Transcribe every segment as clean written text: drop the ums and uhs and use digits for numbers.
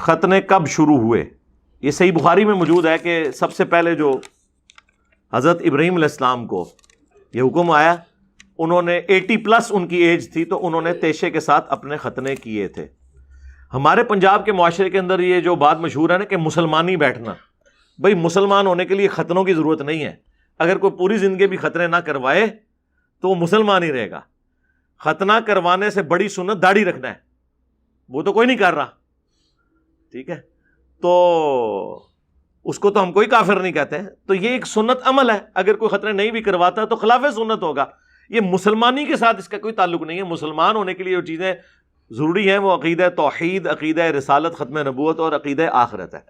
ختنے کب شروع ہوئے؟ یہ صحیح بخاری میں موجود ہے کہ سب سے پہلے جو حضرت ابراہیم علیہ السلام کو یہ حکم آیا، انہوں نے 80+ ان کی ایج تھی تو انہوں نے تیشے کے ساتھ اپنے ختنے کیے تھے۔ ہمارے پنجاب کے معاشرے کے اندر یہ جو بات مشہور ہے نا کہ مسلمانی بیٹھنا، بھائی مسلمان ہونے کے لیے ختنوں کی ضرورت نہیں ہے۔ اگر کوئی پوری زندگی بھی ختنے نہ کروائے تو وہ مسلمان ہی رہے گا۔ ختنہ کروانے سے بڑی سنت داڑھی رکھنا ہے، وہ تو کوئی نہیں کر رہا، ٹھیک ہے، تو اس کو تو ہم کوئی کافر نہیں کہتے ہیں۔ تو یہ ایک سنت عمل ہے، اگر کوئی ختنہ نہیں بھی کرواتا تو خلاف سنت ہوگا۔ یہ مسلمانی کے ساتھ اس کا کوئی تعلق نہیں ہے۔ مسلمان ہونے کے لیے جو چیزیں ضروری ہیں وہ عقیدہ توحید، عقیدہ رسالت، ختم نبوت اور عقیدہ آخرت ہے،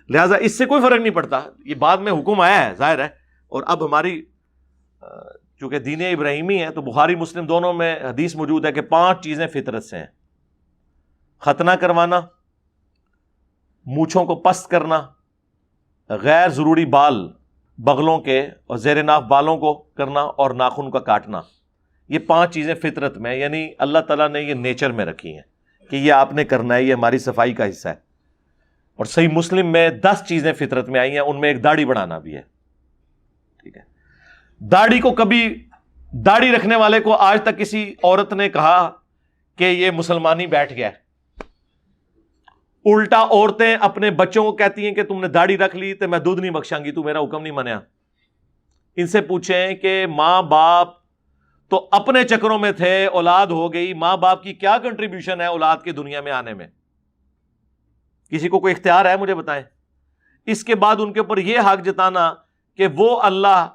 لہٰذا اس سے کوئی فرق نہیں پڑتا۔ یہ بعد میں حکم آیا ہے ظاہر ہے، اور اب ہماری چونکہ دین ابراہیمی ہے تو بخاری مسلم دونوں میں حدیث موجود ہے کہ 5 چیزیں فطرت سے ہیں: ختنہ کروانا، مونچھوں کو پست کرنا، غیر ضروری بال بغلوں کے اور زیر ناف بالوں کو کرنا، اور ناخن کا کاٹنا۔ یہ 5 چیزیں فطرت میں، یعنی اللہ تعالیٰ نے یہ نیچر میں رکھی ہیں کہ یہ آپ نے کرنا ہے، یہ ہماری صفائی کا حصہ ہے۔ اور صحیح مسلم میں 10 چیزیں فطرت میں آئی ہیں، ان میں ایک داڑھی بڑھانا بھی ہے، ٹھیک ہے۔ داڑھی کو کبھی داڑھی رکھنے والے کو آج تک کسی عورت نے کہا کہ یہ مسلمانی بیٹھ گیا ہے؟ الٹا عورتیں اپنے بچوں کو کہتی ہیں کہ تم نے داڑھی رکھ لی تو میں دودھ نہیں بخشاں گی، تو میرا حکم نہیں منیا۔ ان سے پوچھیں کہ ماں باپ تو اپنے چکروں میں تھے، اولاد ہو گئی، ماں باپ کی کیا کنٹریبیوشن ہے اولاد کی دنیا میں آنے میں؟ کسی کو کوئی اختیار ہے؟ مجھے بتائیں۔ اس کے بعد ان کے اوپر یہ حق جتانا کہ وہ اللہ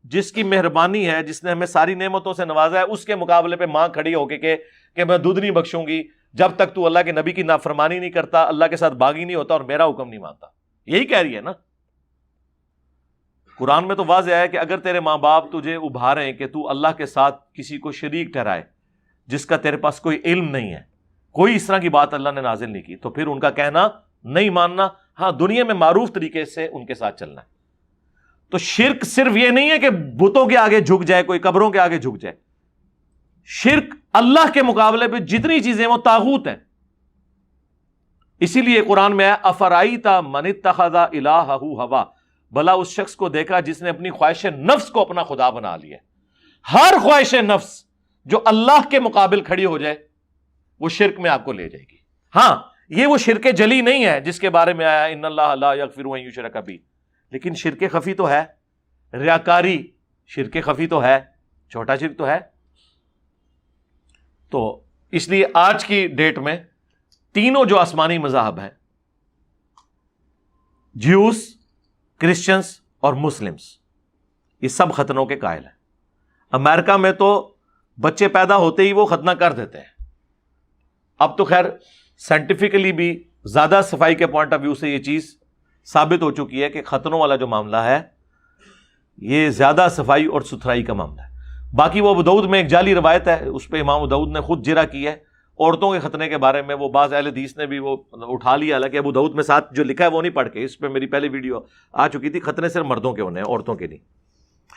جس کی مہربانی ہے، جس نے ہمیں ساری نعمتوں سے نوازا ہے، اس کے مقابلے پہ ماں کھڑی ہو کے کہ میں دودھ نہیں بخشوں گی جب تک تو اللہ کے نبی کی نافرمانی نہیں کرتا، اللہ کے ساتھ باغی نہیں ہوتا اور میرا حکم نہیں مانتا۔ یہی کہہ رہی ہے نا قرآن میں، تو واضح ہے کہ اگر تیرے ماں باپ تجھے ابھاریں کہ تو اللہ کے ساتھ کسی کو شریک ٹھہرائے جس کا تیرے پاس کوئی علم نہیں ہے، کوئی اس طرح کی بات اللہ نے نازل نہیں کی، تو پھر ان کا کہنا نہیں ماننا، ہاں دنیا میں معروف طریقے سے ان کے ساتھ چلنا ہے۔ تو شرک صرف یہ نہیں ہے کہ بتوں کے آگے جھک جائے، کوئی قبروں کے آگے جھک جائے۔ شرک اللہ کے مقابلے پہ جتنی چیزیں وہ طاغوت ہیں۔ اسی لیے قرآن میں ہے افرائیت من اتخذ الہہ ہوا، بھلا اس شخص کو دیکھا جس نے اپنی خواہش نفس کو اپنا خدا بنا لیا۔ ہر خواہش نفس جو اللہ کے مقابل کھڑی ہو جائے وہ شرک میں آپ کو لے جائے گی۔ ہاں یہ وہ شرک جلی نہیں ہے جس کے بارے میں آیا ان اللہ لا یغفر ان یشرک بہ، لیکن شرک خفی تو ہے، ریاکاری شرک خفی تو ہے، چھوٹا شرک تو ہے۔ تو اس لیے آج کی ڈیٹ میں تینوں جو آسمانی مذاہب ہیں، جیوز، کرسچنز اور مسلمز، یہ سب ختنوں کے قائل ہیں۔ امریکہ میں تو بچے پیدا ہوتے ہی وہ ختنہ کر دیتے ہیں۔ اب تو خیر سائنٹیفکلی بھی زیادہ صفائی کے پوائنٹ آف ویو سے یہ چیز ثابت ہو چکی ہے کہ ختنوں والا جو معاملہ ہے یہ زیادہ صفائی اور ستھرائی کا معاملہ ہے۔ باقی وہ ابو داؤد میں ایک جعلی روایت ہے، اس پہ امام ابو داؤد نے خود جرح کی ہے عورتوں کے ختنے کے بارے میں، وہ بعض اہل حدیث نے بھی وہ اٹھا لیا، حالانکہ ابو داؤد میں ساتھ جو لکھا ہے وہ نہیں پڑھ کے، اس پہ میری پہلی ویڈیو آ چکی تھی، ختنے صرف مردوں کے ہونے ہیں، عورتوں کے نہیں۔